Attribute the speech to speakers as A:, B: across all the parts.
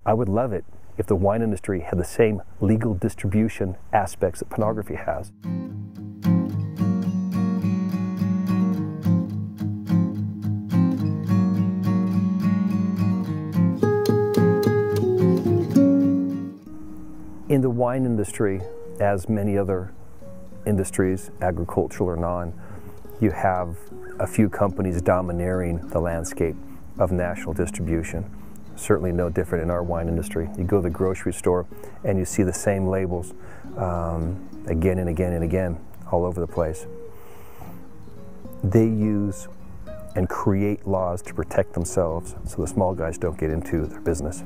A: I would love it if the wine industry had the same legal distribution aspects that pornography has. In the wine industry, as many other industries, agricultural or non, you have a few companies domineering the landscape of national distribution. Certainly no different in our wine industry. You go to the grocery store and you see the same labels again and again and again all over the place. They use and create laws to protect themselves so the small guys don't get into their business.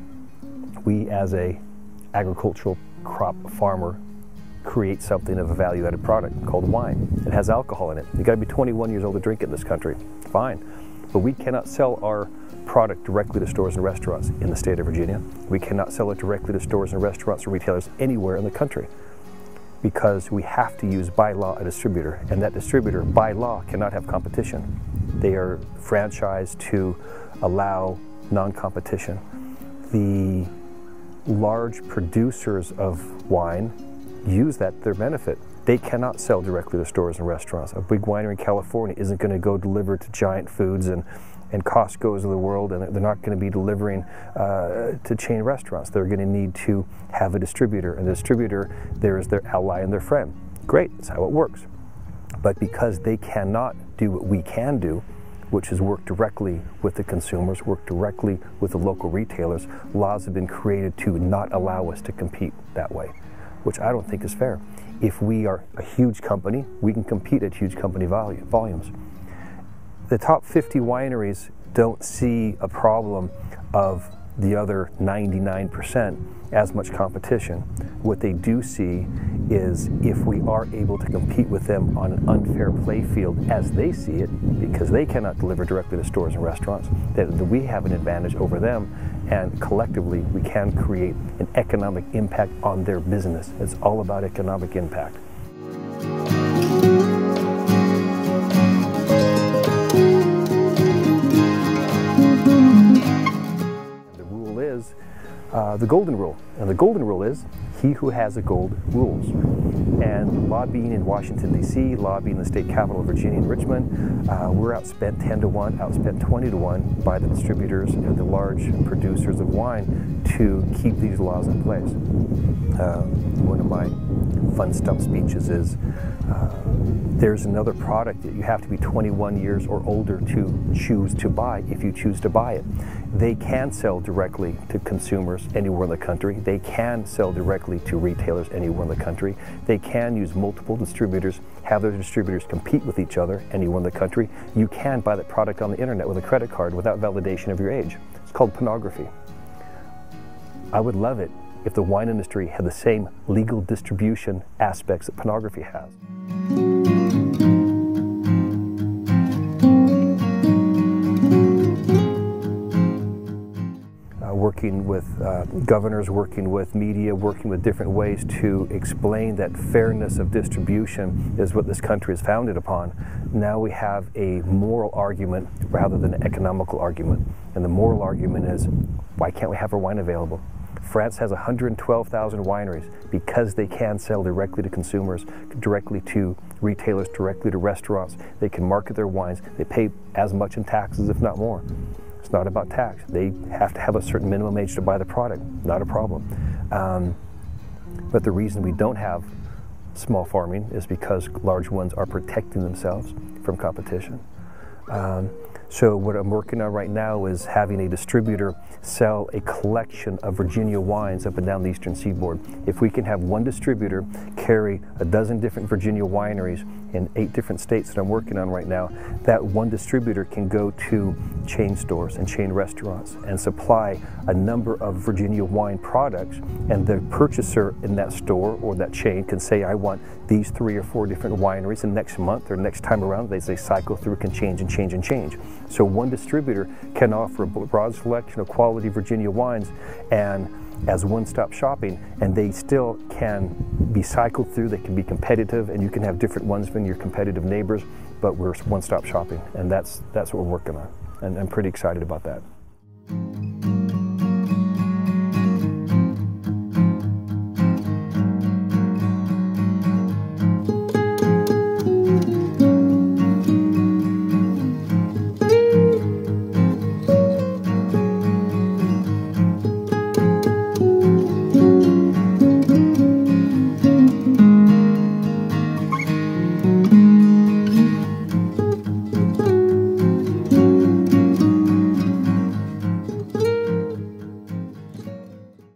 A: We, as a agricultural crop farmer, create something of a value-added product called wine. It has alcohol in it. You got to be 21 years old to drink it in this country. Fine. But we cannot sell our product directly to stores and restaurants in the state of Virginia. We cannot sell it directly to stores and restaurants or retailers anywhere in the country because we have to use by law a distributor, and that distributor by law cannot have competition. They are franchised to allow non-competition. The large producers of wine use that to their benefit. They cannot sell directly to stores and restaurants. A big winery in California isn't going to go deliver to Giant Foods and Costco's of the world, and they're not going to be delivering to chain restaurants. They're going to need to have a distributor, and the distributor there is their ally and their friend. Great, that's how it works. But because they cannot do what we can do, which is work directly with the consumers, work directly with the local retailers, laws have been created to not allow us to compete that way, which I don't think is fair. If we are a huge company, we can compete at huge company volumes. The top 50 wineries don't see a problem of the other 99% as much competition. What they do see is if we are able to compete with them on an unfair play field as they see it, because they cannot deliver directly to stores and restaurants, that we have an advantage over them, and collectively we can create an economic impact on their business. It's all about economic impact. The golden rule, and the golden rule is he who has a gold rules. And lobbying in Washington D.C., lobbying the state capital of Virginia and Richmond, we're outspent 10 to 1, outspent 20 to 1 by the distributors and the large producers of wine to keep these laws in place. One of my fun stump speeches is there's another product that you have to be 21 years or older to choose to buy if you choose to buy it. They can sell directly to consumers anywhere in the country. They can sell directly to retailers anywhere in the country. They can use multiple distributors, have those distributors compete with each other anywhere in the country. You can buy that product on the internet with a credit card without validation of your age. It's called pornography. I would love it if the wine industry had the same legal distribution aspects that pornography has. Working with governors, working with media, working with different ways to explain that fairness of distribution is what this country is founded upon. Now we have a moral argument rather than an economical argument. And the moral argument is, why can't we have our wine available? France has 112,000 wineries because they can sell directly to consumers, directly to retailers, directly to restaurants. They can market their wines. They pay as much in taxes, if not more. It's not about tax. They have to have a certain minimum age to buy the product. Not a problem. But the reason we don't have small farming is because large ones are protecting themselves from competition. So what I'm working on right now is having a distributor sell a collection of Virginia wines up and down the eastern seaboard. If we can have one distributor carry a dozen different Virginia wineries in 8 different states that I'm working on right now, that one distributor can go to chain stores and chain restaurants and supply a number of Virginia wine products, and the purchaser in that store or that chain can say, I want these 3 or 4 different wineries, and next month or next time around they cycle through, can change and change and change. So one distributor can offer a broad selection of quality Virginia wines and as one-stop shopping, and they still can be cycled through, they can be competitive, and you can have different ones than your competitive neighbors, but we're one-stop shopping, and that's what we're working on, and I'm pretty excited about that.